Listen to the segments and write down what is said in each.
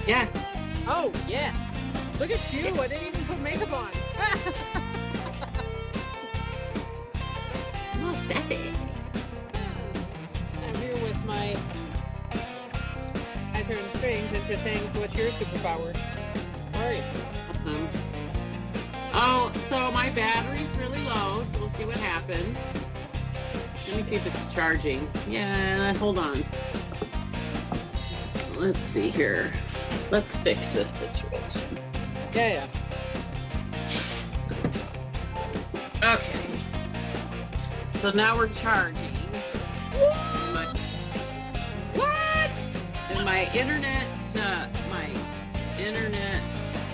Yeah. Oh, yes. Look at you. I didn't even put makeup on. I'm all sassy. I'm here with my I turn strings into things. What's your superpower? How are you? Oh, so my battery's really low, so we'll see what happens. Let me see if it's charging. Yeah, hold on. Let's see here. Let's fix this situation. Yeah. Okay. So now we're charging. What? And my internet,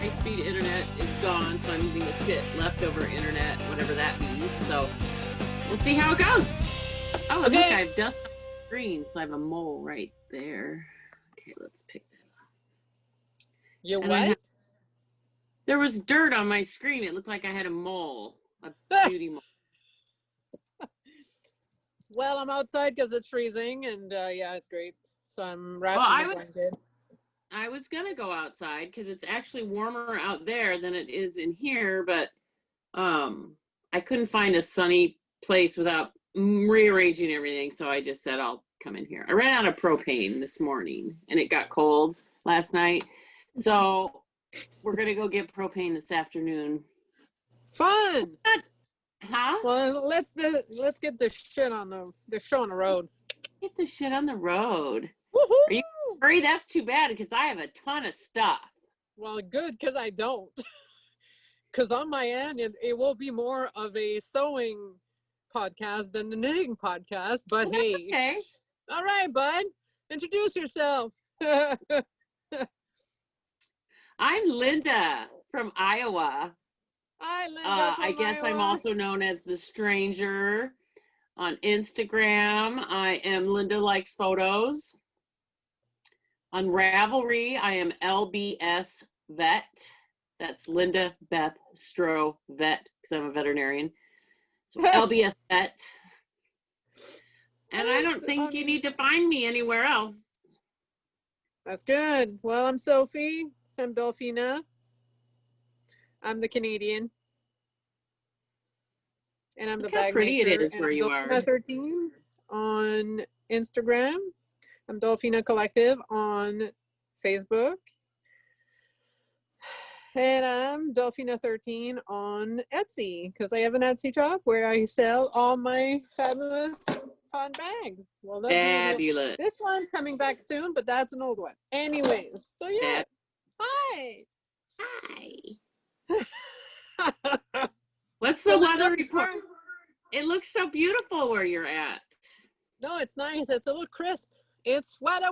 high-speed internet is gone, so I'm using the shit leftover internet, whatever that means. So we'll see how it goes. Oh, okay. Look, I have dust on the screen, so I have a mole right there. Okay, let's pick that up. You what? There was dirt on my screen. It looked like I had a mole, a beauty mole. Well, I'm outside because it's freezing, and yeah, it's great. So I'm wrapped in a blanket. I was gonna go outside because it's actually warmer out there than it is in here, but I couldn't find a sunny place without rearranging everything, so I just said I'll come in here. I ran out of propane this morning, and it got cold last night, so we're gonna go get propane this afternoon. Fun. Huh? Well, let's get the shit on the show on the road. Get the shit on the road. Woohoo! Are you worried? That's too bad because I have a ton of stuff. Well, good, because I don't. Because on my end, it will be more of a sewing podcast than the knitting podcast. But well, hey, okay. All right, bud, introduce yourself. I'm Linda from Iowa. Hi, Linda. I guess I'm also known as the Stranger on Instagram. I am Linda Likes Photos. On Ravelry, I am LBS Vet. That's Linda Beth Stroh Vet, because I'm a veterinarian. So LBS Vet. And I don't think you need to find me anywhere else. That's good. Well, I'm Sophie. I'm Dolphina. I'm the Canadian. And I'm the bag how pretty maker. it is where you Dolphina are. 13 on Instagram. I'm Dolphina Collective on Facebook. And I'm Dolphina 13 on Etsy, because I have an Etsy shop where I sell all my fabulous fun bags. Well, Fabulous. This one coming back soon, but that's an old one. Anyways, so yeah. Hi. What's the weather report? It looks so beautiful where you're at. No, it's nice. It's a little crisp. It's weather,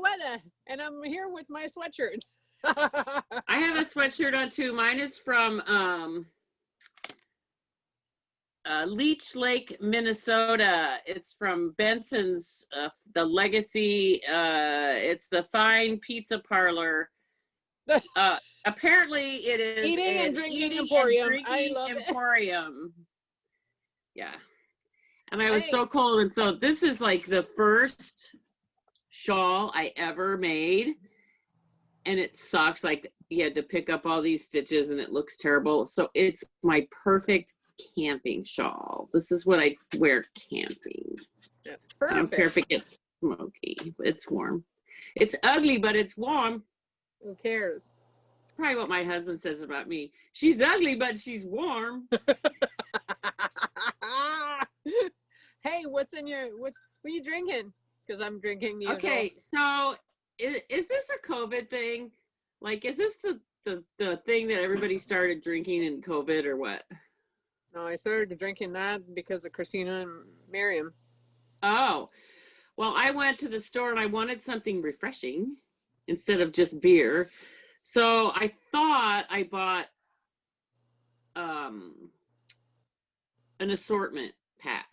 and I'm here with my sweatshirt. I have a sweatshirt on too. Mine is from Leech Lake, Minnesota. It's from Benson's, the Legacy. It's the Fine Pizza Parlor. Apparently, it is eating and drinking emporium. I love emporium. Yeah, and I was so cold, and so this is like the first shawl I ever made. and it sucks. Like you had to pick up all these stitches and it looks terrible. So it's my perfect camping shawl. This is what I wear camping. That's I don't care if perfect. it gets smoky. It's warm. It's ugly, but it's warm. Who cares? Probably what my husband says about me. She's ugly, but she's warm. Hey, what are you drinking? Because I'm drinking the Okay, so is this a COVID thing? Like, is this the thing that everybody started drinking in COVID or what? No, I started drinking that because of Christina and Miriam. Oh, well, I went to the store and I wanted something refreshing instead of just beer. So I thought I bought an assortment pack.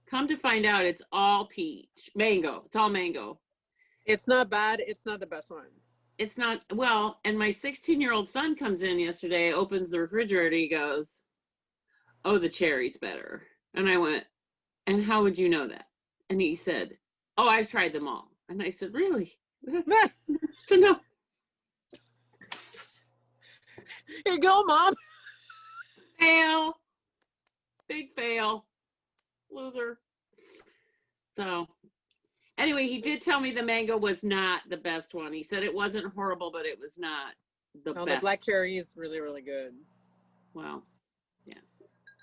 Come to find out, it's all peach, mango. It's all mango. It's not bad. It's not the best one. It's not, well, and my 16-year-old son comes in yesterday, opens the refrigerator, he goes, oh, the cherry's better. And I went, and how would you know that? And he said, oh, I've tried them all. And I said, really? That's to know. Here you go, Mom. Fail. Big fail. Loser. So anyway, he did tell me the mango was not the best one. He said it wasn't horrible, but it was not the best. The black cherry is really, really good. Wow. Yeah.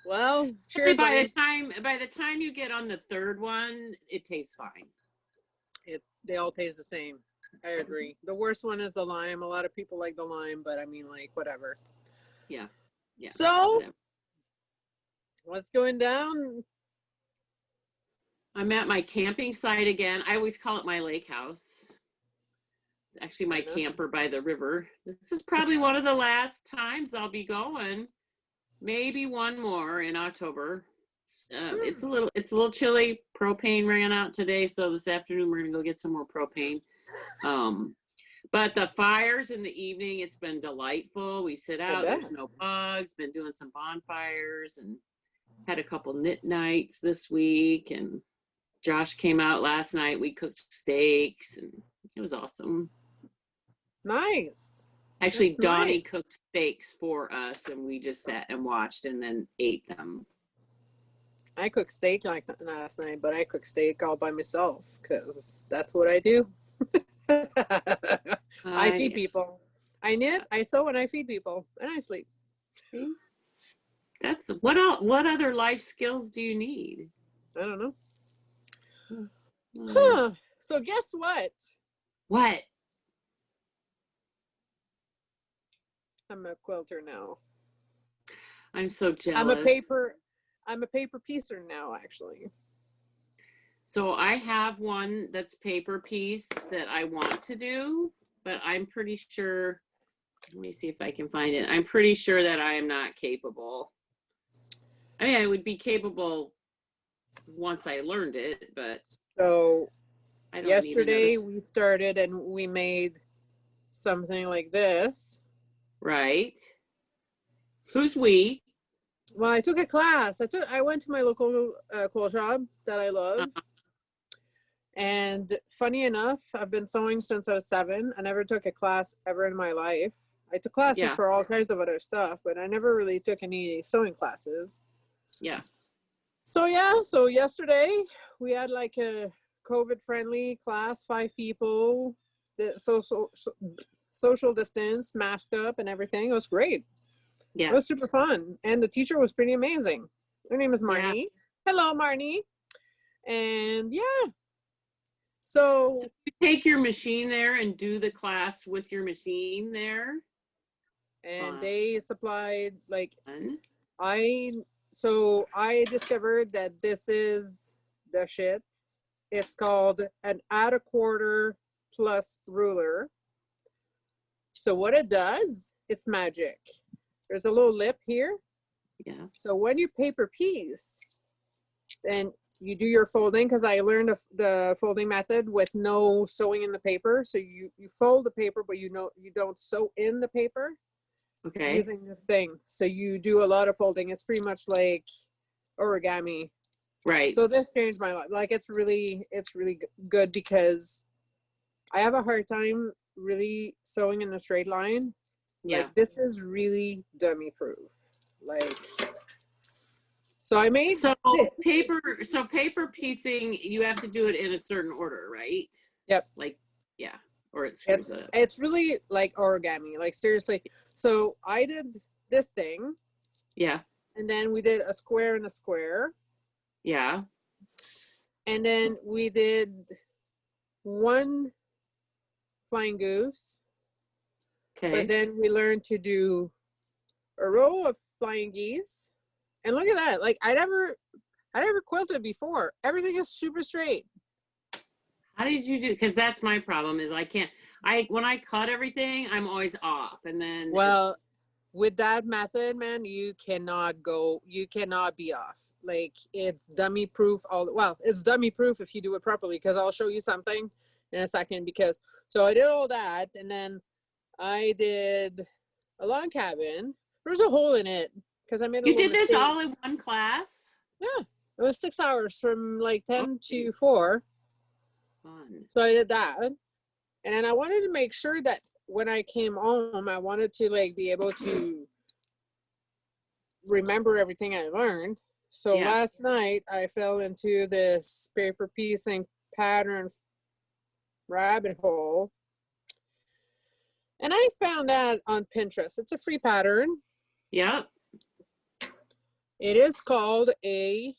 Well, cheers. By the time you get on the third one, it tastes fine. They all taste the same. I agree. The worst one is the lime. A lot of people like the lime, but I mean, like, whatever. Yeah. Yeah. So, whatever. What's going down? I'm at my camping site again. I always call it my lake house. It's actually my camper by the river. This is probably one of the last times I'll be going. Maybe one more in October. It's a little chilly. Propane ran out today, so this afternoon we're gonna go get some more propane. But the fires in the evening, it's been delightful. We sit out, there's no bugs, been doing some bonfires and had a couple knit nights this week, and Josh came out last night. We cooked steaks and it was awesome. Nice. Actually, That's Donnie nice. cooked steaks for us and we just sat and watched and then ate them. I cooked steak like last night, but I cook steak all by myself because that's what I do. I feed people. I knit, I sew, and I feed people, and I sleep. That's what other life skills do you need? I don't know. Huh. So guess what? What? I'm a quilter now. I'm so jealous. I'm a paper piecer now, actually. So I have one that's paper pieced that I want to do, but I'm pretty sure, let me see if I can find it. I'm pretty sure that I am not capable. I mean, I would be capable once I learned it, but so I don't yesterday we started and we made something like this. Right. Who's we? Well, I took a class. I went to my local quilt shop that I love. And funny enough, I've been sewing since I was 7. I never took a class ever in my life. I took classes for all kinds of other stuff, but I never really took any sewing classes. Yeah. So yesterday we had like a COVID-friendly class, 5 people, social distance, masked up and everything. It was great. Yeah. It was super fun. And the teacher was pretty amazing. Her name is Marnie. Yeah. Hello, Marnie. And yeah. So you take your machine there and do the class with your machine there. And they supplied like I discovered that this is the shit. It's called an add a quarter plus ruler. So what it does, it's magic. There's a little lip here. Yeah. So when you paper piece, then you do your folding, because I learned the folding method with no sewing in the paper. So you fold the paper, but you don't sew in the paper. Okay. Using the thing. So you do a lot of folding. It's pretty much like origami. Right. So this changed my life. Like it's really good because I have a hard time really sewing in a straight line, Yeah. like this is really dummy proof. Like, so I made paper piecing, you have to do it in a certain order, right? Yep. Like, yeah, or it screws up. It's really like origami, like seriously. So I did this thing. Yeah. And then we did a square and a square. Yeah. And then we did one flying goose. Okay. But then we learned to do a row of flying geese. And look at that. Like I never quilted before. Everything is super straight. How did you do? Because that's my problem is when I cut everything, I'm always off. And then with that method, man, you cannot be off. Like it's dummy proof. It's dummy proof if you do it properly, because I'll show you something in a second. So I did all that, and then I did a log cabin. There's a hole in it because I made a You little did this mistake. all in one class? Yeah, it was 6 hours from like 10 to 4. Fun. So I did that, and then I wanted to make sure that when I came home, I wanted to like be able to remember everything I learned. So last night I fell into this paper piecing pattern rabbit hole, and I found that on Pinterest. It's a free pattern. Yep. It is called a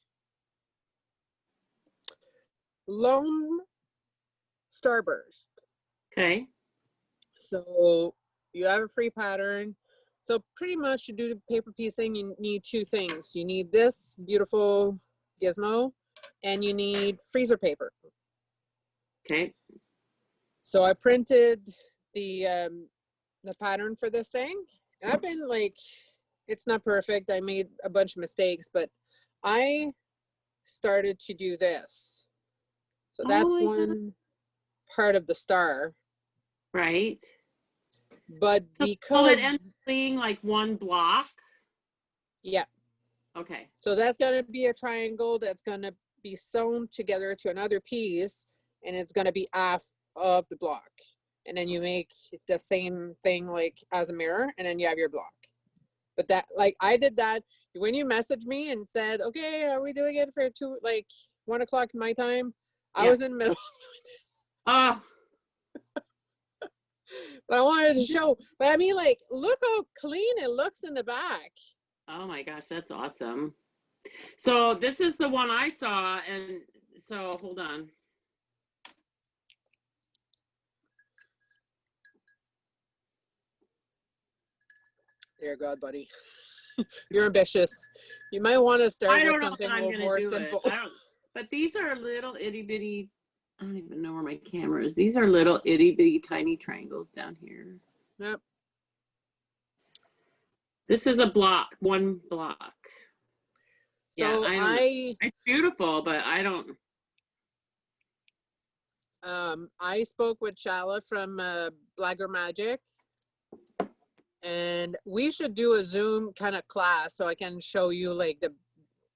Lone Starburst. Okay. So you have a free pattern. So pretty much to do the paper piecing, you need 2 things. You need this beautiful gizmo, and you need freezer paper. Okay. So I printed the pattern for this thing, and I've been like, it's not perfect. I made a bunch of mistakes, but I started to do this. So that's one part of the star. Right. But so because will it end up being like one block? Yeah. Okay. So that's going to be a triangle that's going to be sewn together to another piece, and it's going to be half of the block. And then you make the same thing like as a mirror, and then you have your block. But that, like, I did that when you messaged me and said, okay, are we doing it for 1 o'clock my time? I was in the middle of doing this. Oh. But I wanted to show. But I mean, like, look how clean it looks in the back. Oh my gosh, that's awesome. So this is the one I saw, and so hold on. Dear God, buddy. You're ambitious. You might want to start with something a little more simple. But these are little itty bitty, I don't even know where my camera is. These are little itty bitty tiny triangles down here. Yep. This is a block, one block. So yeah, it's beautiful, but I don't. I spoke with Shala from Black Girl Magic, and we should do a Zoom kind of class so I can show you like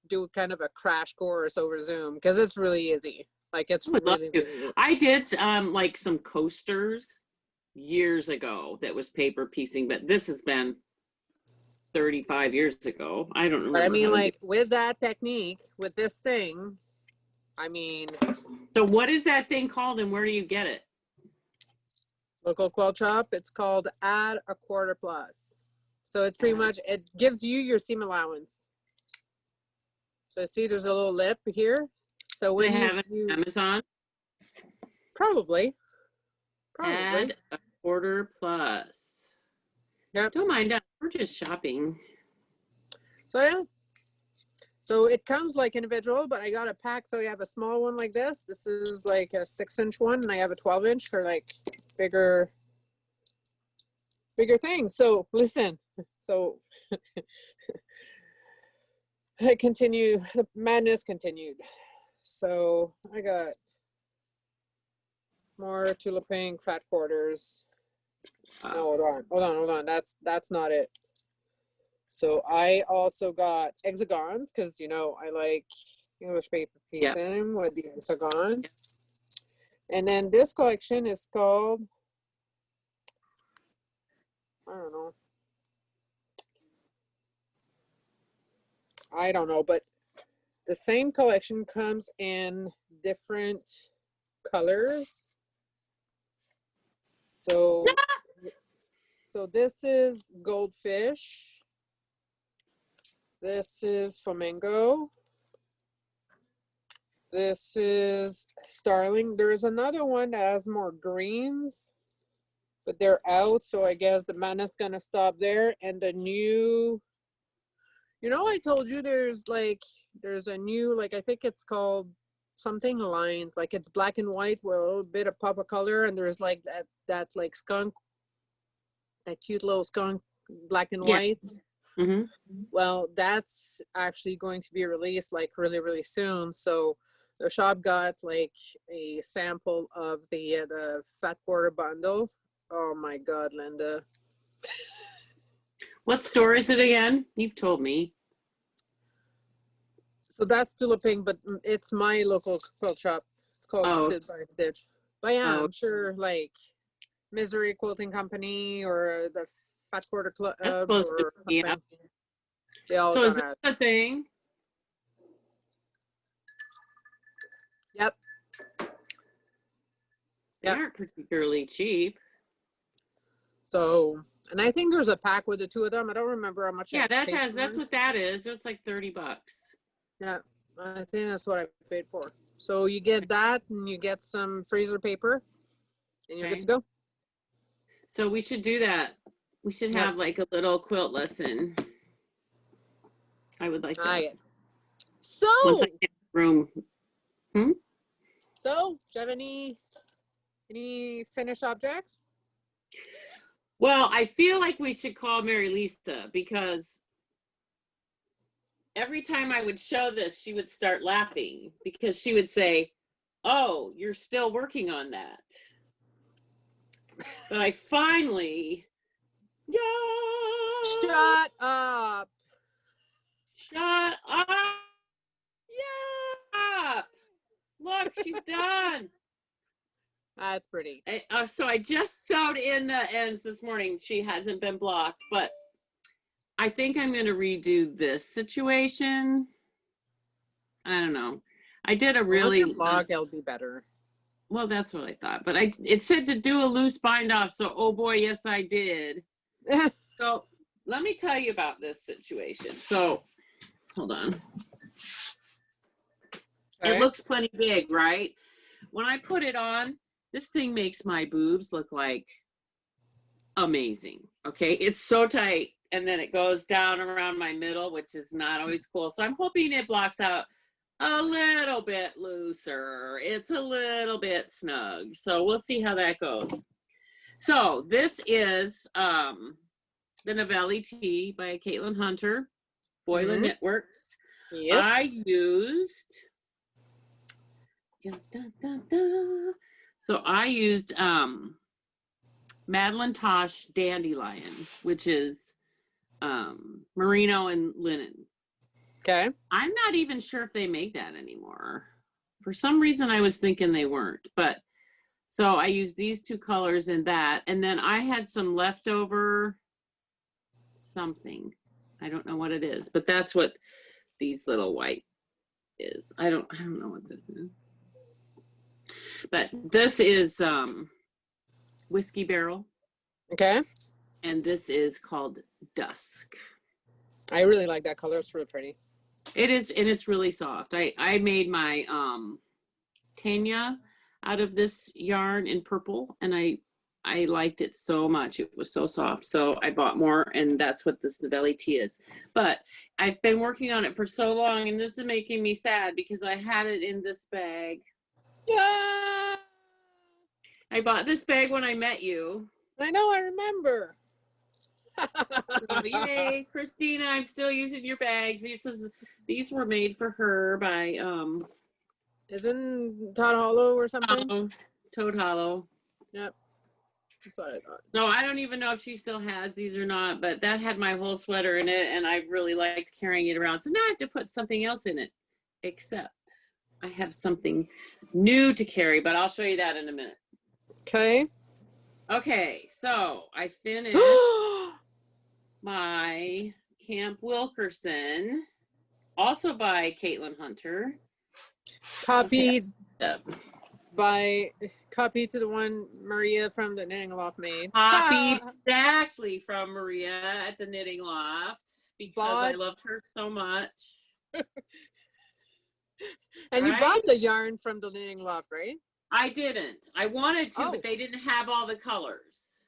do kind of a crash course over Zoom, because it's really easy. Like it's really easy. I did like some coasters years ago that was paper piecing, but this has been 35 years ago. I don't remember. But I mean, like with that technique, with this thing, I mean. So what is that thing called, and where do you get it? Local quilt shop. It's called Add a Quarter Plus. So it's pretty much, it gives you your seam allowance. So see, there's a little lip here. So when they have it on Amazon? Probably. Add a quarter plus. Yep. Don't mind us. We're just shopping. So yeah. So it comes like individual, but I got a pack. So you have a small one like this. This is like a 6-inch one, and I have a 12-inch for like bigger things. So listen. So I continue. The madness continued. So I got more Tula Pink fat quarters. No, hold on. That's not it. So I also got hexagons, because you know I like English paper piecing with the hexagons. And then this collection is called I don't know, but the same collection comes in different colors. So this is goldfish. This is flamingo. This is starling. There's another one that has more greens, but they're out. So I guess the madness gonna stop there. And the new, I told you there's a new, I think it's called something lines. Like it's black and white with a little bit of pop of color. And there's like that like skunk, that cute little skunk, black and white. Mm-hmm. Well, that's actually going to be released like really, really soon. So the shop got like a sample of the fat quarter bundle. Oh my God, Linda. What store is it again? You've told me. So that's Tula Pink, but it's my local quilt shop. It's called Stitch by Stitch. But yeah, I'm sure like Misery Quilting Company or the Fat Quarter Club or something. Yeah. They all So is that the thing? Yep. They aren't particularly cheap. So, and I think there's a pack with the two of them. I don't remember how much. Yeah, that's what that is. It's like $30. Yeah, I think that's what I paid for. So you get that, and you get some freezer paper, and you're good to go. So we should do that. We should have like a little quilt lesson. I would like that. So once I get room. So, do you have any finished objects? Well, I feel like we should call Mary Lisa because every time I would show this, she would start laughing because she would say, "Oh, you're still working on that." But I finally, Shut up. Shut up. Yeah. Look, she's done. That's pretty. So I just sewed in the ends this morning. She hasn't been blocked, but I think I'm going to redo this situation. I don't know. I did a really blog. It'll be better. Well, that's what I thought, but it said to do a loose bind off. So, oh boy, yes, I did. So let me tell you about this situation. So hold on. Okay. It looks plenty big, right? When I put it on, this thing makes my boobs look like amazing. Okay. It's so tight. And then it goes down around my middle, which is not always cool. So I'm hoping it blocks out a little bit looser. It's a little bit snug. So we'll see how that goes. So this is the Navelli tee by Caitlin Hunter, Boylan Knitworks. Yep. I used Madeline Tosh Dandelion, which is merino and linen. Okay. I'm not even sure if they make that anymore. For some reason, I was thinking they weren't. But so I used these two colors in that, and then I had some leftover something. I don't know what it is, but that's what these little white is. I don't know what this is. But this is Whiskey Barrel. Okay. And this is called Dusk. I really like that color. It's really pretty. It is, and it's really soft. I made my Tanya out of this yarn in purple, and I liked it so much. It was so soft. So I bought more, and that's what this Navelli tee is. But I've been working on it for so long, and this is making me sad because I had it in this bag. Yeah. I bought this bag when I met you. I know, I remember. So, yay, Christina, I'm still using your bags. These were made for her by isn't Todd Hollow or something? Toad Hollow. Yep. That's what I thought. So I don't even know if she still has these or not, but that had my whole sweater in it, and I really liked carrying it around. So now I have to put something else in it, except I have something new to carry, but I'll show you that in a minute. Okay. Okay, so I finished my Camp Wilkerson also by Caitlin Hunter. Copied Okay. Copied to the one Maria from the Knitting Loft made. Copied exactly from Maria at the Knitting Loft because I loved her so much. And you bought the yarn from the Knitting Loft, right? I didn't. I wanted to, but they didn't have all the colors.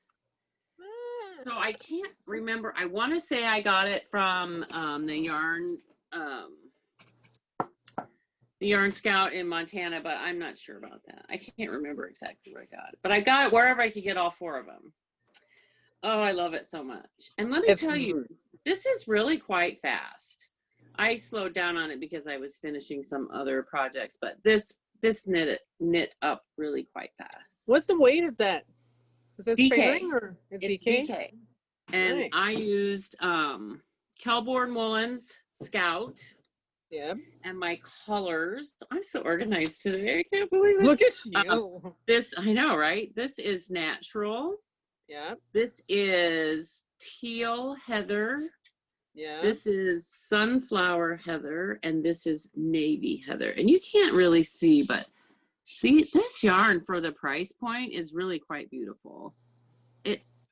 So I can't remember. I want to say I got it from the Yarn Scout in Montana, but I'm not sure about that. I can't remember exactly where I got it, but I got it wherever I could get all 4 of them. Oh, I love it so much. And let me tell you, this is really quite fast. I slowed down on it because I was finishing some other projects, but this knit up really quite fast. What's the weight of that? Is it DK? Or it's DK? DK. And nice. I used Kelborn Woolens Scout. Yeah. And my colors. I'm so organized today. I can't believe it. Look at you. This, I know, right? This is natural. Yeah. This is teal heather. Yeah. This is sunflower heather, and this is navy heather. And you can't really see, but this yarn for the price point is really quite beautiful.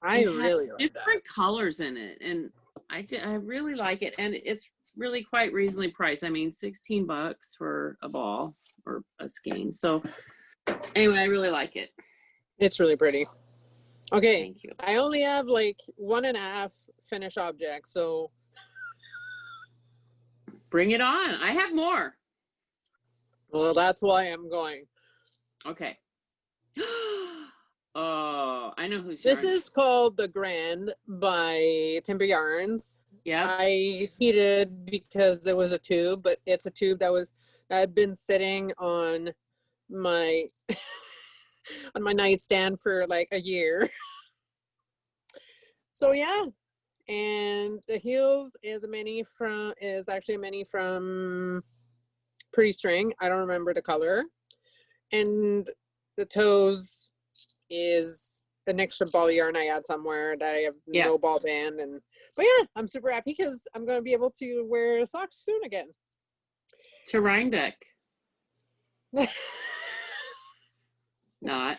I really like different colors in it, and I really like it, and it's really quite reasonably priced. I mean, $16 for a ball or a skein. So anyway, I really like it. It's really pretty. Okay. Thank you. I only have like 1.5 finished objects, so bring it on. I have more. Well, that's why I'm going. Okay. Oh, I know who's this is called The Grand by Timber Yarns. Yeah. I heated because it was a tube, but it's a tube that had been sitting on my on my nightstand for like a year. So yeah. And the heels is actually a mini from Pretty String. I don't remember the color. And the toes is an extra ball of yarn I had somewhere that I have no ball band. But yeah, I'm super happy because I'm going to be able to wear socks soon again. To Rhinebeck. Not.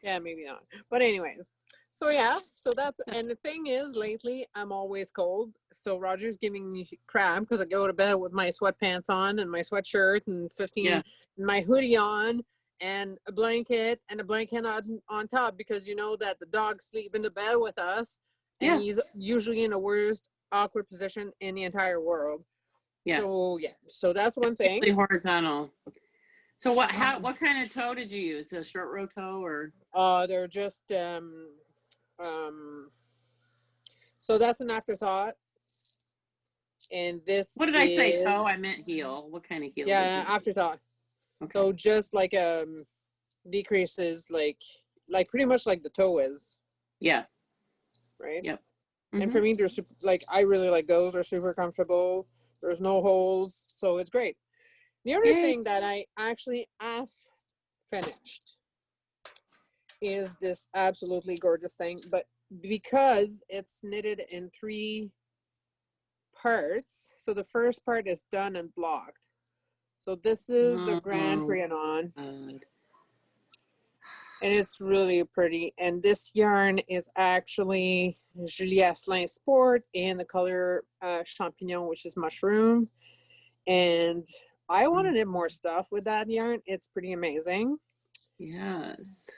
Yeah, maybe not. But anyways. So yeah, and the thing is, lately I'm always cold. So Roger's giving me crap because I go to bed with my sweatpants on and my sweatshirt and my hoodie on and a blanket on top because you know that the dogs sleep in the bed with us and he's usually in the worst awkward position in the entire world. Yeah. So that's one thing. Really horizontal. So what kind of toe did you use? A short row toe or? They're just so that's an afterthought. And this what did I say? Toe? I meant heel. What kind of heel? Yeah, afterthought. Okay. So just like decreases like pretty much like the toe is. Yeah. Right? Yep. Mm-hmm. And for me, they're super, I really like those. They're super comfortable. There's no holes, so it's great. The other thing that I actually have finished is this absolutely gorgeous thing, but because it's knitted in 3 parts, so the first part is done and blocked. So this is the Grand Trianon, and it's really pretty. And this yarn is actually Julia Asselin Sport in the color Champignon, which is mushroom. And I want to knit more stuff with that yarn. It's pretty amazing. Yes.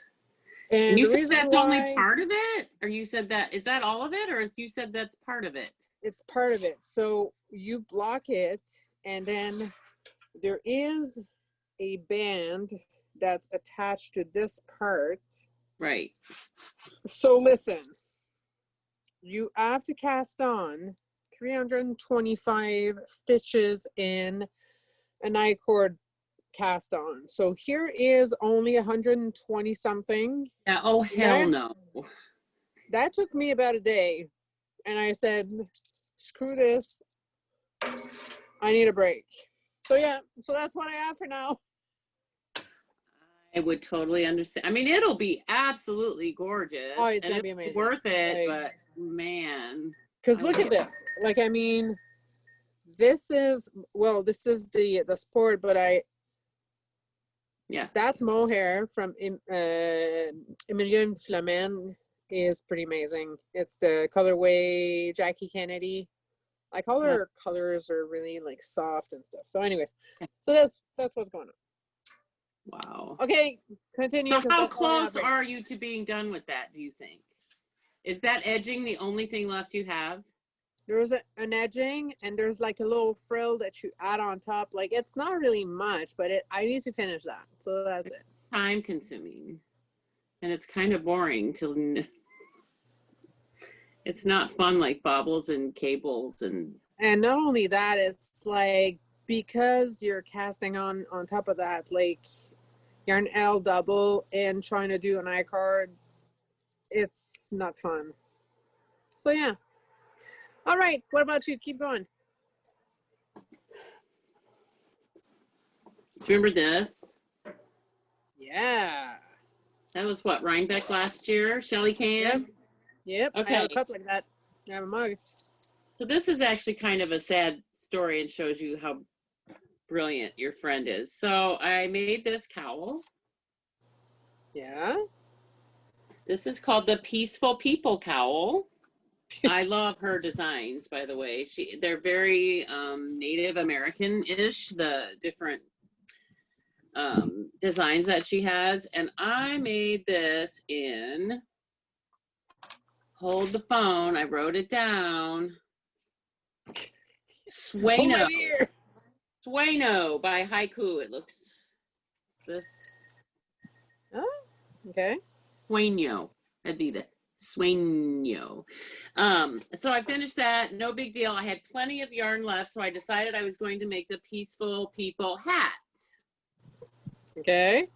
And you said that's only part of it? Or you said that, is that all of it? Or you said that's part of it? It's part of it. So you block it, and then there is a band that's attached to this part. Right. So listen, you have to cast on 325 stitches in an I-cord cast on. So here is only 120 something. Yeah. Oh hell no. That took me about a day, and I said, screw this, I need a break. So yeah, so that's what I have for now. I would totally understand. I mean, it'll be absolutely gorgeous. Oh, it's gonna be amazing. Worth it, but man. Because look at this. I mean, this is the sport, but Yeah. that mohair from Emilien Flamen is pretty amazing. It's the colorway Jackie Kennedy. Like all her colors are really like soft and stuff. So anyways, so that's what's going on. Wow. Okay, continue. So how close are you to being done with that, do you think? Is that edging the only thing left you have? There's an edging, and there's like a little frill that you add on top. Like, it's not really much, but I need to finish that. So that's it. Time consuming. And it's kind of boring to, it's not fun like baubles and cables and not only that, it's like, because you're casting on top of that, like yarn L double and trying to do an I-card, it's not fun. So yeah. All right, what about you? Keep going. remember this? Yeah. That was what, Rhinebeck last year? Shelly can? Yep. Okay. I have a cup like that. I have a mug. So this is actually kind of a sad story and shows you how brilliant your friend is. So I made this cowl. Yeah. This is called the Peaceful People cowl. I love her designs, by the way. They're very Native American-ish, the different designs that she has. And I made this in, hold the phone, I wrote it down. Sueño. Sueño by HiKoo. It looks this. Oh, okay. Sueño. That'd be the Sueño. So I finished that. No big deal. I had plenty of yarn left, so I decided I was going to make the Peaceful People hat. Okay.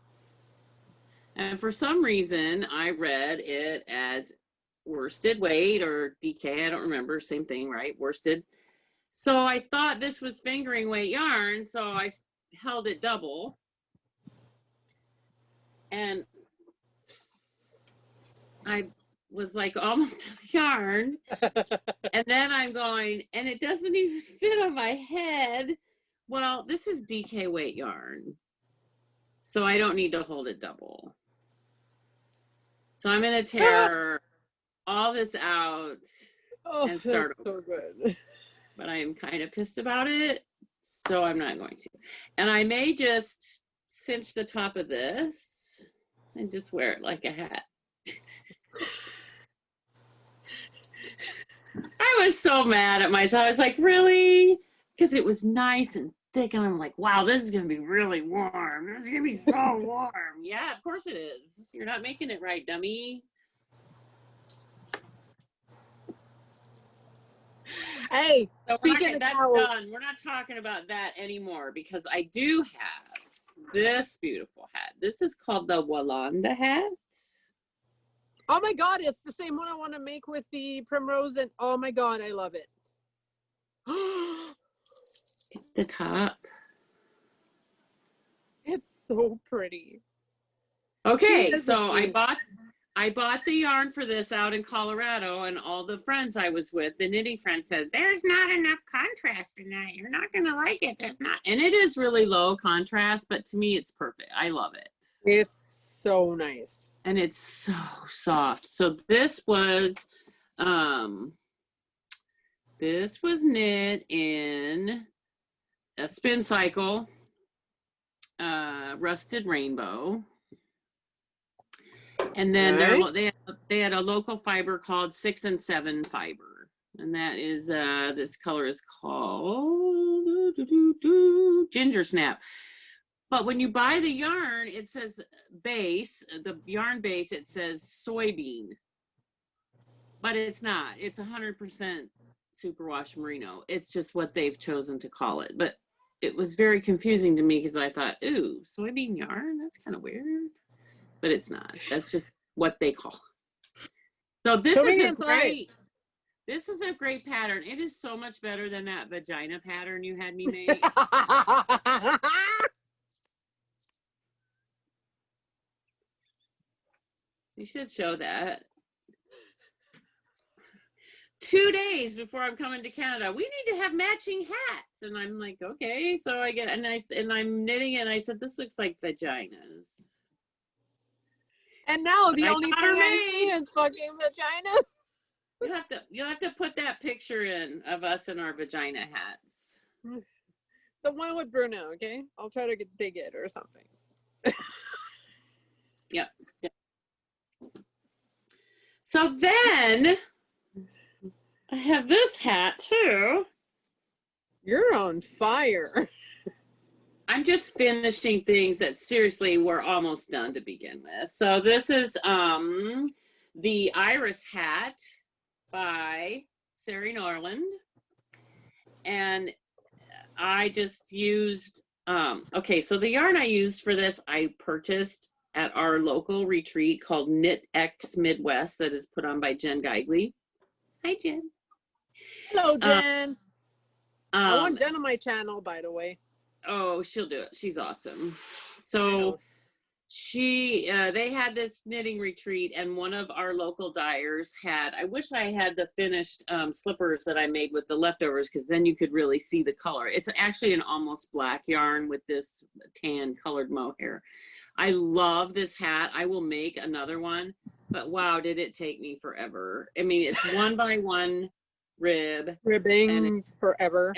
And for some reason, I read it as worsted weight or DK. I don't remember. Same thing, right? Worsted. So I thought this was fingering weight yarn, so I held it double. And I was like almost out of yarn. And then I'm going, and it doesn't even fit on my head. Well, this is DK weight yarn, so I don't need to hold it double. So I'm going to tear all this out and start over. So good. But I am kind of pissed about it, so I'm not going to. And I may just cinch the top of this and just wear it like a hat. I was so mad at myself. I was like, really? Because it was nice and thick, and I'm like, wow, this is going to be really warm. This is going to be so warm. Yeah, of course it is. You're not making it right, dummy. Hey, so speaking of that's done. We're not talking about that anymore because I do have this beautiful hat. This is called the Walanda hat. Oh my God, it's the same one I want to make with the primrose, and oh my God, I love it. The top. It's so pretty. Okay, so I bought the yarn for this out in Colorado, and all the friends I was with, the knitting friends, said, there's not enough contrast in that. You're not going to like it. There's not. And it is really low contrast, but to me, it's perfect. I love it. It's so nice. And it's so soft. So this was knit in a Spincycle, Rusted Rainbow. And then they had a local fiber called 6 and 7 fiber. And that is, this color is called Ginger Snap. But when you buy the yarn, it says base, the yarn base, it says soybean. But it's not. It's 100% superwash merino. It's just what they've chosen to call it. But it was very confusing to me because I thought, ooh, soybean yarn? That's kind of weird. But it's not. That's just what they call it. So this is a great pattern. It is so much better than that vagina pattern you had me make. You should show that. 2 days before I'm coming to Canada. We need to have matching hats. And I'm like, okay. So I get, and I'm knitting it, and I said, this looks like vaginas. And now But the I only got thing her I made. see is fucking vaginas. You'll have to put that picture in of us in our vagina hats. The one with Bruno, okay? I'll try to dig it or something. Yep. So then I have this hat too. You're on fire. I'm just finishing things that seriously were almost done to begin with. So this is the Iris hat by Sari Nordlund. And I just used, okay, so the yarn I used for this, I purchased at our local retreat called Knit X Midwest that is put on by Jen Geigley. Hi, Jen. Hello, Jen. I want Jen on my channel, by the way. Oh, she'll do it. She's awesome. So they had this knitting retreat, and one of our local dyers had, I wish I had the finished slippers that I made with the leftovers, because then you could really see the color. It's actually an almost black yarn with this tan colored mohair. I love this hat. I will make another one, but wow, did it take me forever. I mean, it's 1x1 ribbing and forever.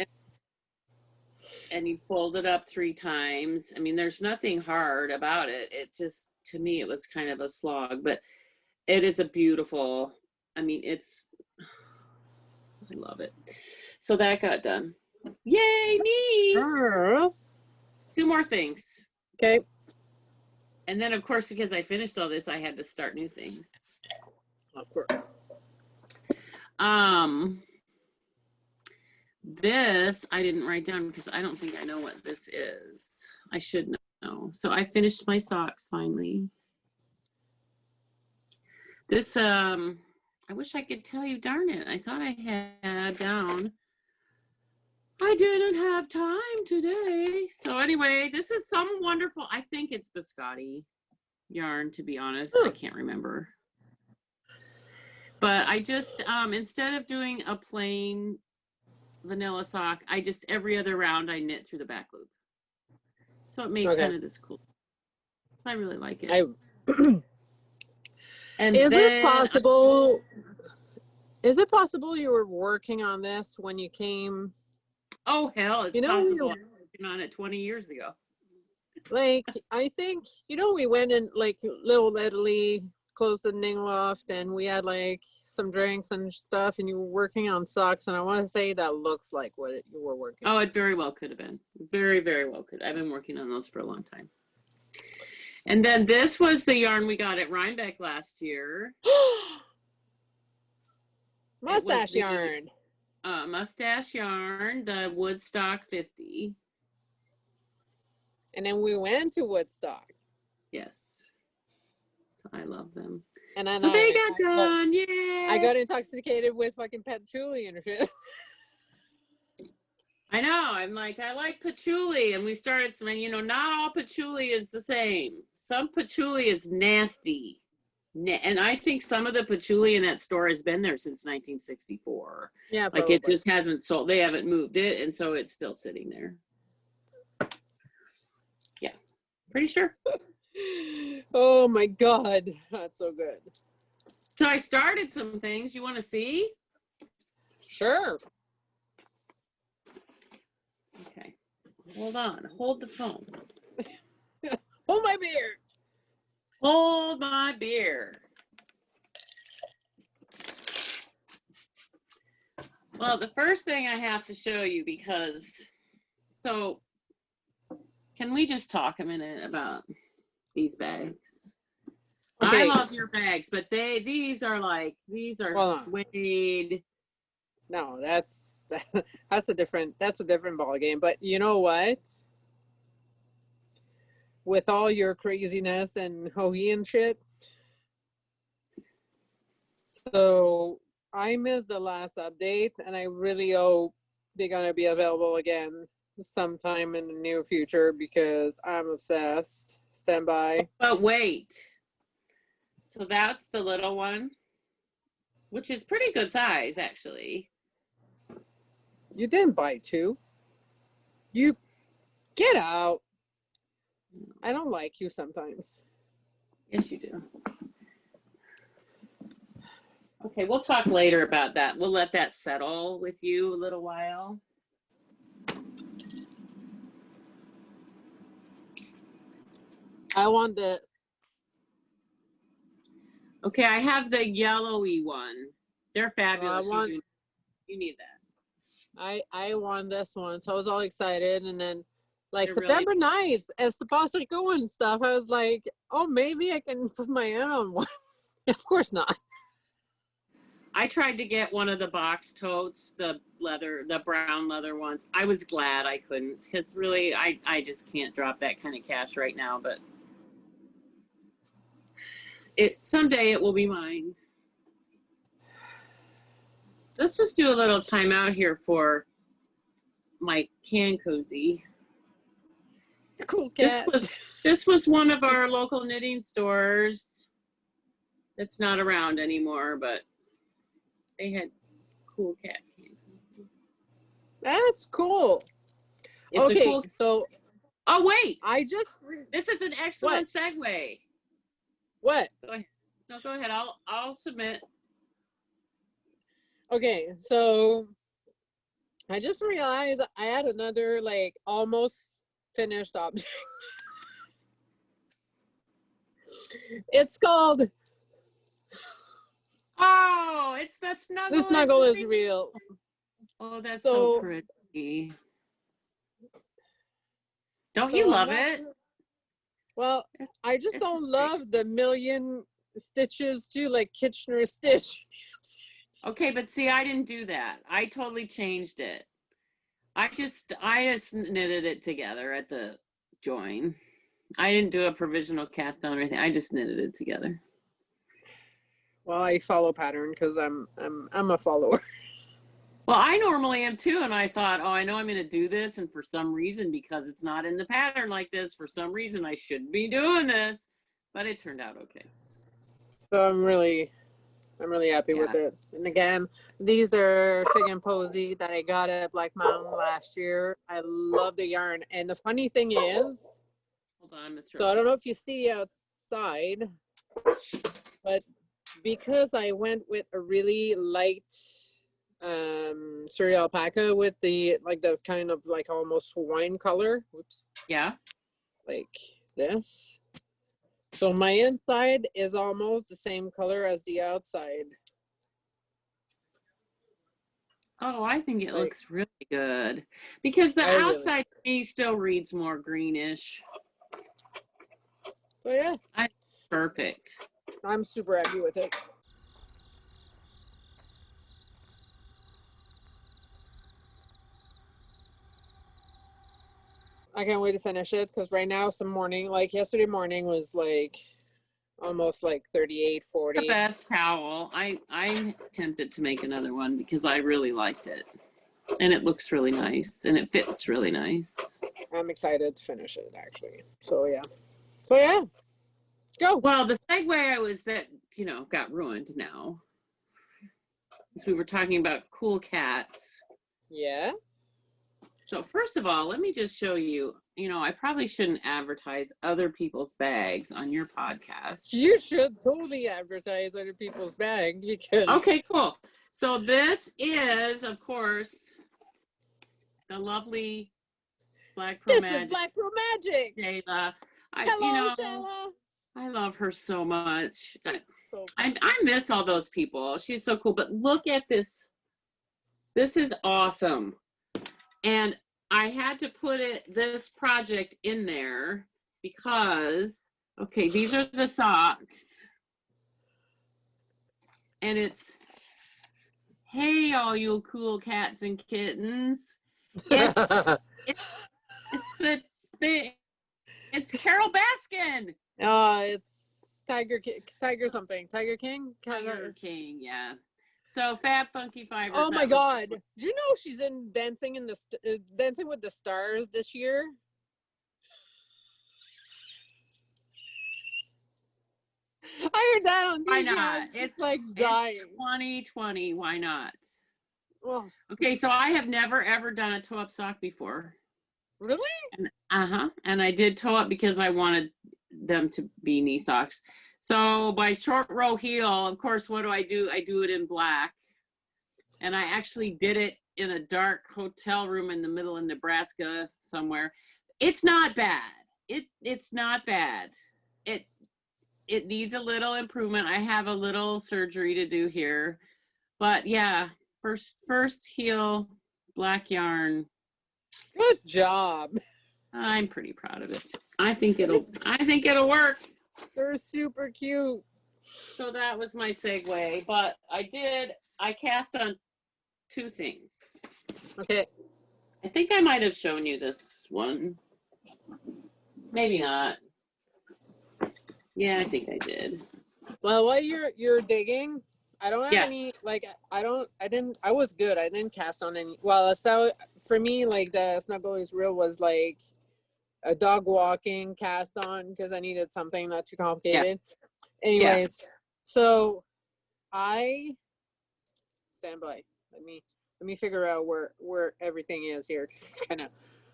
And you fold it up 3 times. I mean, there's nothing hard about it. It just, to me, it was kind of a slog, but it is a beautiful, I mean, I love it. So that got done. Yay, me! Girl. 2 more things. Okay. And then, of course, because I finished all this, I had to start new things. Of course. This I didn't write down because I don't think I know what this is. I should know. So I finished my socks finally. This, I wish I could tell you, darn it. I thought I had down. I didn't have time today. So anyway, this is some wonderful, I think it's biscotti yarn, to be honest. I can't remember. But I just, instead of doing a plain vanilla sock, I just, every other round, I knit through the back loop. So it made kind of this cool. I really like it. And is it possible you were working on this when you came? Oh, hell, it's possible. I was working on it 20 years ago. Like, I think, we went in, like, Little Italy, closed the knitting loft, and we had, like, some drinks and stuff, and you were working on socks, and I want to say that looks like what you were working on. Oh, it very well could have been. Very, very well could. I've been working on those for a long time. And then this was the yarn we got at Rhinebeck last year. Mustache yarn. Mustache yarn, the Woodstock 50. And then we went to Woodstock. Yes. So I love them. And then so they got done. Yay! I got intoxicated with fucking patchouli and shit. I know. I'm like, I like patchouli. And we started some, not all patchouli is the same. Some patchouli is nasty. And I think some of the patchouli in that store has been there since 1964. Yeah, probably. Like it just hasn't sold. They haven't moved it, and so it's still sitting there. Yeah, pretty sure. Oh my God, that's so good. So I started some things. You want to see? Sure. Okay. Hold on. Hold the phone. Hold my beer. Hold my beer. Well, the first thing I have to show you so can we just talk a minute about these bags? Okay. I love your bags, but these are suede. No, that's a different ball game. But you know what? With all your craziness and hoagie and shit. So I missed the last update, and I really hope they're gonna be available again sometime in the near future because I'm obsessed. Stand by. But wait. So that's the little one. which is pretty good size, actually. You didn't buy 2. You get out. I don't like you sometimes. Yes, you do. Okay, we'll talk later about that. We'll let that settle with you a little while. I want the... Okay, I have the yellowy one. They're fabulous. You need that. I won this one, so I was all excited, and then like They're September 9th, as the Spincycle and stuff, I was like, oh, maybe I can put my own on one. Of course not. I tried to get one of the box totes, the brown leather ones. I was glad I couldn't, because really, I just can't drop that kind of cash right now, but someday it will be mine. Let's just do a little timeout here for my can cozy. Cool cat. This was one of our local knitting stores. It's not around anymore, but they had cool cat can cozies. That's cool. It's okay, cool... so. Oh wait! This is an excellent segue. What? Go ahead. No, go ahead. I'll submit. Okay, so I just realized I had another like almost finished object. It's called... Oh, it's the Snuggle. The Snuggle is real. Oh, that's so pretty. Don't you love it? Well, I just don't love the million stitches too, like Kitchener stitch. Okay, but see, I didn't do that. I totally changed it. I just knitted it together at the join. I didn't do a provisional cast on or anything. I just knitted it together. Well, I follow pattern because I'm a follower. Well, I normally am too, and I thought, oh, I know I'm going to do this, and for some reason, because it's not in the pattern like this, for some reason I shouldn't be doing this, but it turned out okay. So I'm really happy with it. And again, these are Fig and Posy that I got at Black Mountain last year. I love the yarn, and the funny thing is, hold on, so I don't know if you see outside, but because I went with a really light Suri alpaca with the kind of like almost wine color. Whoops. Yeah. Like this. So my inside is almost the same color as the outside. Oh, I think it looks really good because the outside really still reads more greenish. So yeah, perfect. I'm super happy with it. I can't wait to finish it because right now some morning, like yesterday morning was like almost like 38, 40. The best cowl. I'm tempted to make another one because I really liked it. And it looks really nice and it fits really nice. I'm excited to finish it actually. So yeah. Go. Well, the segue was that, got ruined now. As we were talking about cool cats. Yeah. So first of all, let me just show you, I probably shouldn't advertise other people's bags on your podcast. You should totally advertise other people's bags because... Okay, cool. So this is, of course, the lovely Black Pro Magic. This is Black Pro Magic. Shayla. Hello, Shayla. I love her so much. So I miss all those people. She's so cool. But look at this. This is awesome. And I had to put this project in there because, okay, these are the socks. And it's, hey, all you cool cats and kittens. It's Carol Baskin. It's Tiger King, yeah. So Fab Funky Fibers. Oh my God! Do you know she's in Dancing with the Stars this year? I heard that on TV. Why not? It's like dying. It's 2020. Why not? Well, okay, so I have never ever done a toe-up sock before. really? And, and I did toe up because I wanted them to be knee socks. So my short row heel, of course, what do? I do it in black. And I actually did it in a dark hotel room in the middle of Nebraska somewhere. It's not bad. It's not bad. It needs a little improvement. I have a little surgery to do here. But yeah, first heel, black yarn. Good job. I'm pretty proud of it. I think it'll work. They're super cute. So that was my segue, but I cast on 2 things. Okay. I think I might have shown you this one. Maybe not. Yeah, I think I did. Well, while you're digging, I don't have Yeah. any, like, I was good. I didn't cast on any. Well, so for me, like, the Snuggle is Real was like a dog walking cast on because I needed something not too complicated. Yeah. Anyways, so I stand by. Let me figure out where everything is here. It's kind of.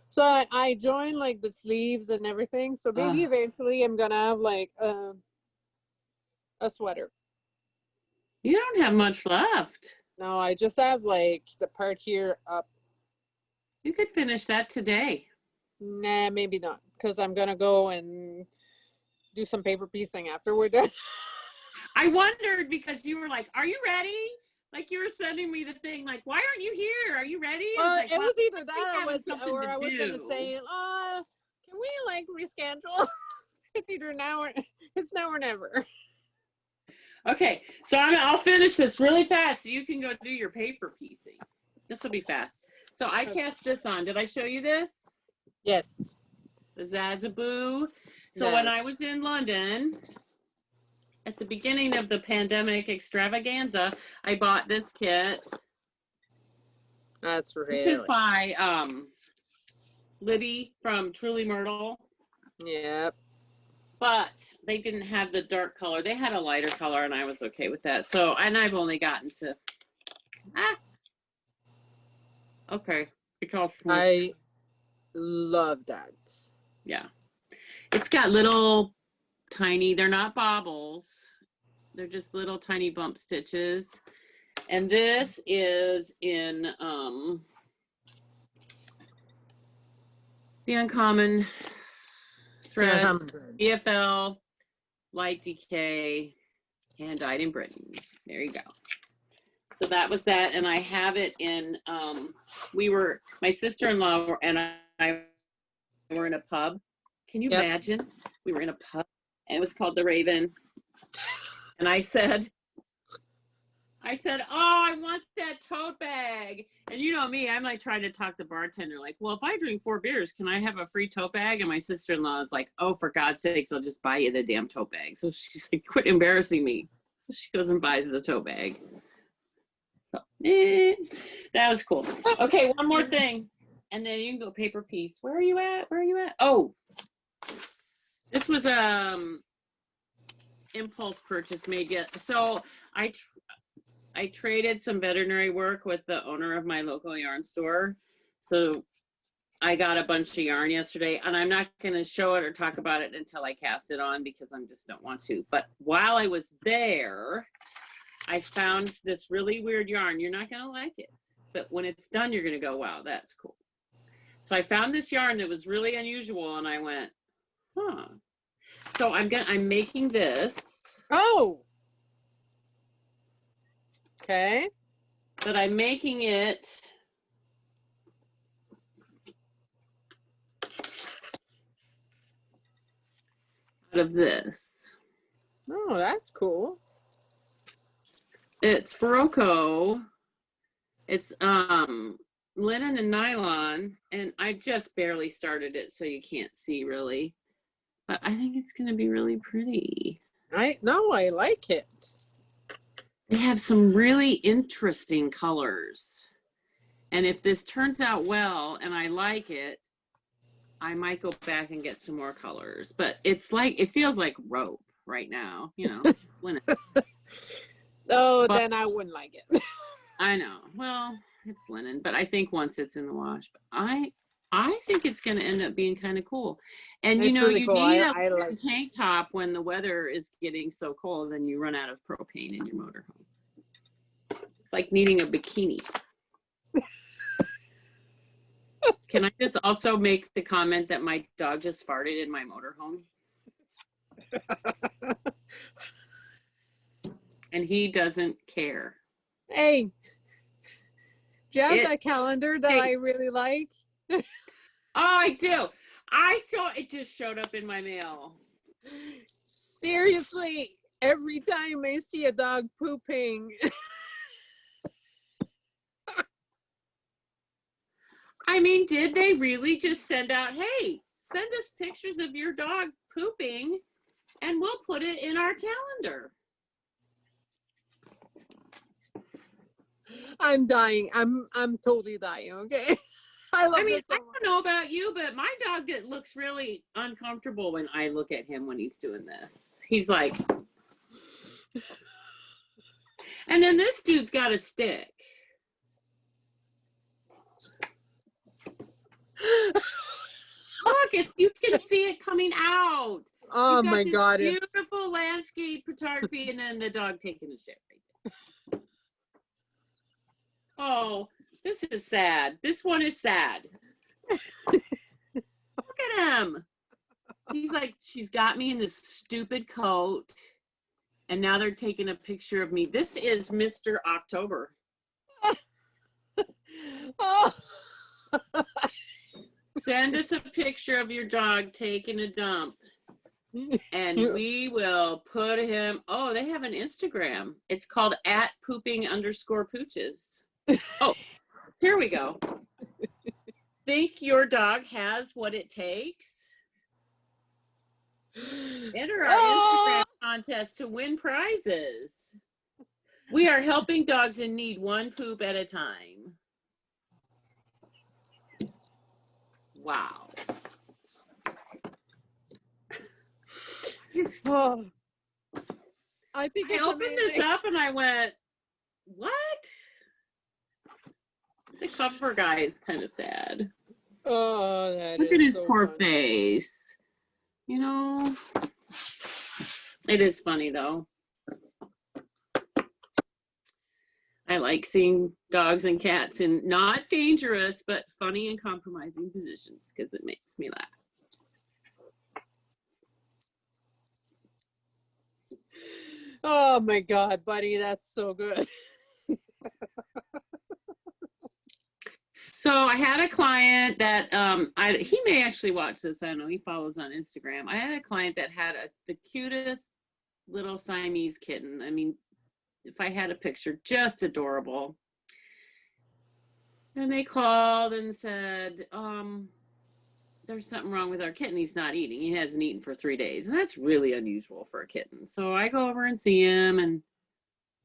So I joined like the sleeves and everything. So maybe eventually I'm gonna have like a sweater. You don't have much left. No, I just have like the part here up. You could finish that today. Nah, maybe not, because I'm gonna go and do some paper piecing after we're done. I wondered because you were like, "Are you ready?" Like you were sending me the thing, like, "Why aren't you here? Are you ready?" It Well, was either that or I was do. gonna say, can we like reschedule? It's either now or never. Okay, so I'll finish this really fast so you can go do your paper piecing. This will be fast. So I cast this on. Did I show you this? Yes. The Zazaboo. So when I was in London, at the beginning of the pandemic extravaganza, I bought this kit. That's really. This is by Libby from Truly Myrtle. Yep. But they didn't have the dark color. They had a lighter color, and I was okay with that. So, and I've only gotten to. Okay. I love that. Yeah. It's got little tiny, they're not bobbles. They're just little tiny bump stitches. And this is in the Uncommon thread, EFL, light decay, hand dyed in Britain. There you go. So that was that, and I have it in. My sister-in-law and I were in a pub. Can you imagine? We were in a pub, and it was called the Raven. And I said, "Oh, I want that tote bag." And you know me, I'm like trying to talk the bartender, like, "Well, if I drink 4 beers, can I have a free tote bag?" And my sister-in-law is like, "Oh, for God's sakes, I'll just buy you the damn tote bag." So she's like, "Quit embarrassing me." So she goes and buys the tote bag. So that was cool. Okay, one more thing, and then you can go paper piece. Where are you at? Oh, this was impulse purchase made yet. So I traded some veterinary work with the owner of my local yarn store. So I got a bunch of yarn yesterday, and I'm not going to show it or talk about it until I cast it on because I just don't want to. But while I was there, I found this really weird yarn. You're not going to like it, but when it's done, you're going to go, "Wow, that's cool." So I found this yarn that was really unusual, and I went, "Huh." So I'm making this. Oh. Okay. But I'm making it out of this. Oh, that's cool. It's Barocco. It's linen and nylon, and I just barely started it, so you can't see really. But I think it's going to be really pretty. I like it. They have some really interesting colors. And if this turns out well and I like it, I might go back and get some more colors. But it's like, it feels like rope. right now, linen. Oh, But then I wouldn't like it. I know. Well, it's linen, but I think once it's in the wash, I think it's going to end up being kind of cool. And It's really you cool. need I a like tank top when the weather is getting so cold, then you run out of propane in your motorhome. It's like needing a bikini. Can I just also make the comment that my dog just farted in my motorhome? And he doesn't care. Hey, do you have that calendar that I really like? Oh, I do. I saw it just showed up in my mail. Seriously, every time I see a dog pooping. I mean, did they really just send out, hey, send us pictures of your dog pooping and we'll put it in our calendar? I'm dying. I'm totally dying, okay? I mean, I don't know about you, but my dog looks really uncomfortable when I look at him when he's doing this. He's like, and then this dude's got a stick. Look, you can see it coming out. Oh my God. Beautiful landscape photography, and then the dog taking a shit right there. Oh, this is sad. This one is sad. Look at him. He's like, she's got me in this stupid coat, and now they're taking a picture of me. This is Mr. October. Oh. Send us a picture of your dog taking a dump, and we will put him. Oh, they have an Instagram. It's called @pooping_pooches. Oh, here we go. Think your dog has what it takes? Enter our Instagram contest to win prizes. We are helping dogs in need one poop at a time. Wow. Oh. I think I opened this up and I went, what? The cover guy is kind of sad. Oh, look at his poor face. It is funny though. I like seeing dogs and cats in not dangerous, but funny and compromising positions because it makes me laugh. Oh my God, buddy, that's so good. So I had a client that he may actually watch this. I don't know. He follows on Instagram. I had a client that had the cutest little Siamese kitten. I mean, if I had a picture, just adorable. And they called and said, there's something wrong with our kitten. He's not eating. He hasn't eaten for 3 days. And that's really unusual for a kitten. So I go over and see him, and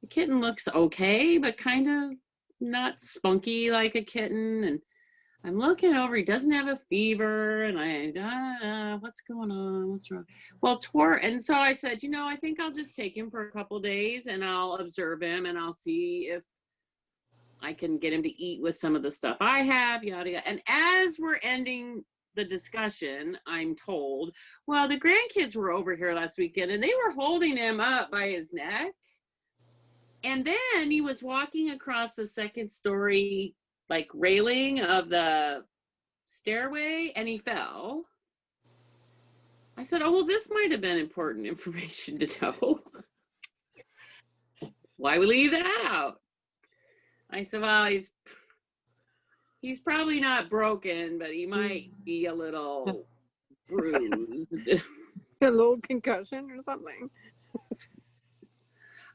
the kitten looks okay, but kind of not spunky like a kitten. And I'm looking over, he doesn't have a fever, and what's going on? What's wrong? Well, and so I said, I think I'll just take him for a couple days and I'll observe him and I'll see if I can get him to eat with some of the stuff I have, yada, yada. And as we're ending the discussion, I'm told, well, the grandkids were over here last weekend and they were holding him up by his neck. And then he was walking across the second story railing of the stairway and he fell. I said, oh, well, this might have been important information to know. Why we leave that out? I said, well, he's probably not broken, but he might be a little bruised. A little concussion or something.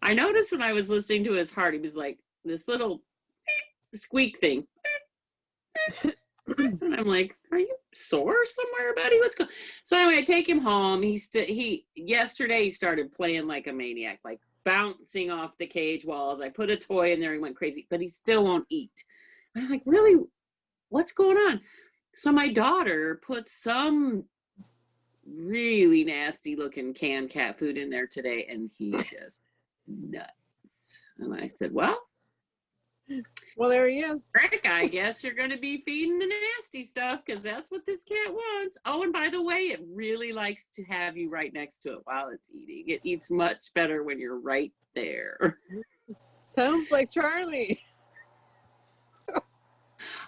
I noticed when I was listening to his heart, he was like this little squeak thing. And I'm like, are you sore somewhere, buddy? What's going on? So anyway, I take him home. Yesterday he started playing like a maniac, like bouncing off the cage walls. I put a toy in there, he went crazy, but he still won't eat. I'm like, really? What's going on? So my daughter put some really nasty looking canned cat food in there today, and he's just nuts. And I said, well, there he is. Rick, I guess you're going to be feeding the nasty stuff because that's what this cat wants. Oh, and by the way, it really likes to have you right next to it while it's eating. It eats much better when you're right there. Sounds like Charlie.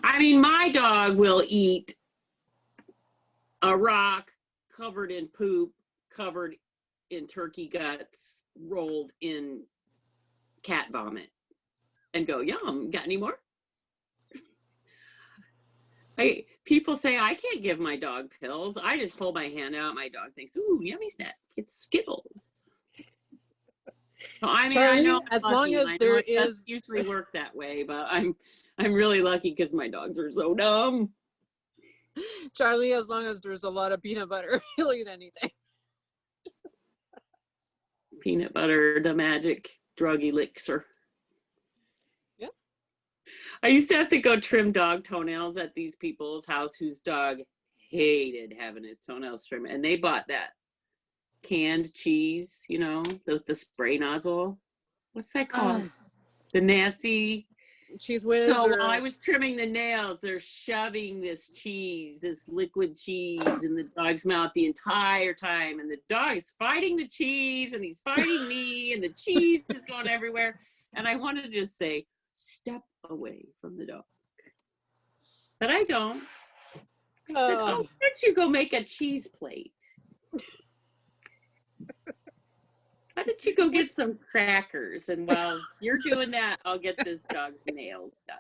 I mean, my dog will eat a rock covered in poop, covered in turkey guts, rolled in cat vomit, and go, yum, got any more? People say I can't give my dog pills. I just hold my hand out. My dog thinks, ooh, yummy snack. It's Skittles. So, I mean, Charlie, I know as long as there it doesn't usually work that way, but I'm really lucky because my dogs are so dumb. Charlie, as long as there's a lot of peanut butter, he'll eat anything. Peanut butter, the magic drug elixir. Yeah. I used to have to go trim dog toenails at these people's house whose dog hated having his toenails trimmed, and they bought that canned cheese, you know, the spray nozzle. What's that called? The nasty Cheese whiz. So while I was trimming the nails, they're shoving this cheese, this liquid cheese in the dog's mouth the entire time. And the dog is fighting the cheese and he's fighting me and the cheese is going everywhere. And I wanted to just say, step away from the dog. But I don't. I said, oh, why don't you go make a cheese plate? Why don't you go get some crackers? And while you're doing that, I'll get this dog's nails done.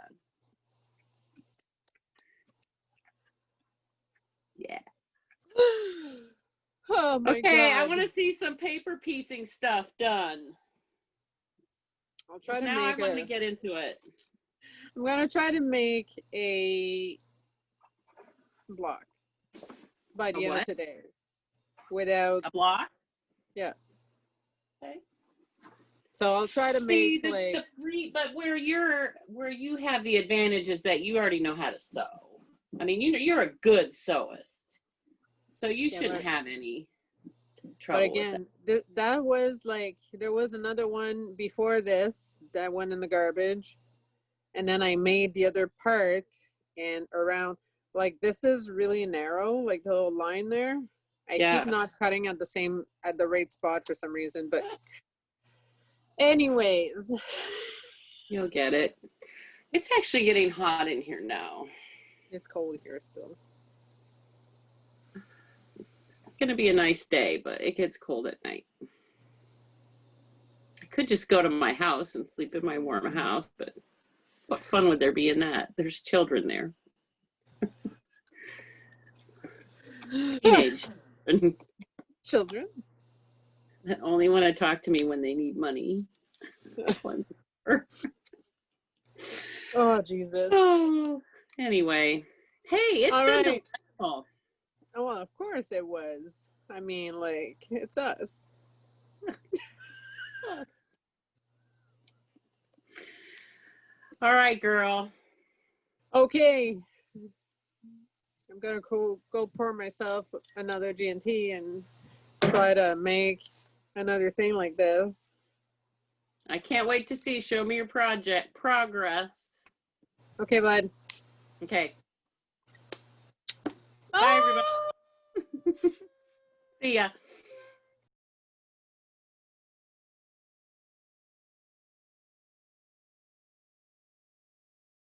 Yeah. Oh my okay, God. I want to see some paper piecing stuff done. I'll try to now make I want to get into it. I'm going to try to make a block by the end of today. Without a block? Yeah. Okay. So I'll try to make but where you have the advantage is that you already know how to sew. I mean, you're a good sewist, so you shouldn't have any trouble. But again, that was like, there was another one before this that went in the garbage, and then I made the other part, and around, like, this is really narrow, like the little line there. I keep not cutting at the right spot for some reason, but anyways. You'll get it. It's actually getting hot in here now. It's cold here still. It's going to be a nice day, but it gets cold at night. I could just go to my house and sleep in my warm house, but what fun would there be in that? There's children there. Teenage children that only want to talk to me when they need money. Oh, Jesus. Oh, anyway. Hey, it's all been right. delightful. Well, of course it was. I mean, like, it's us. All right, girl. Okay. I'm gonna go pour myself another G&T and try to make another thing like this. I can't wait to see. Show me your progress. Okay, bud. Okay. Bye, everybody. See ya.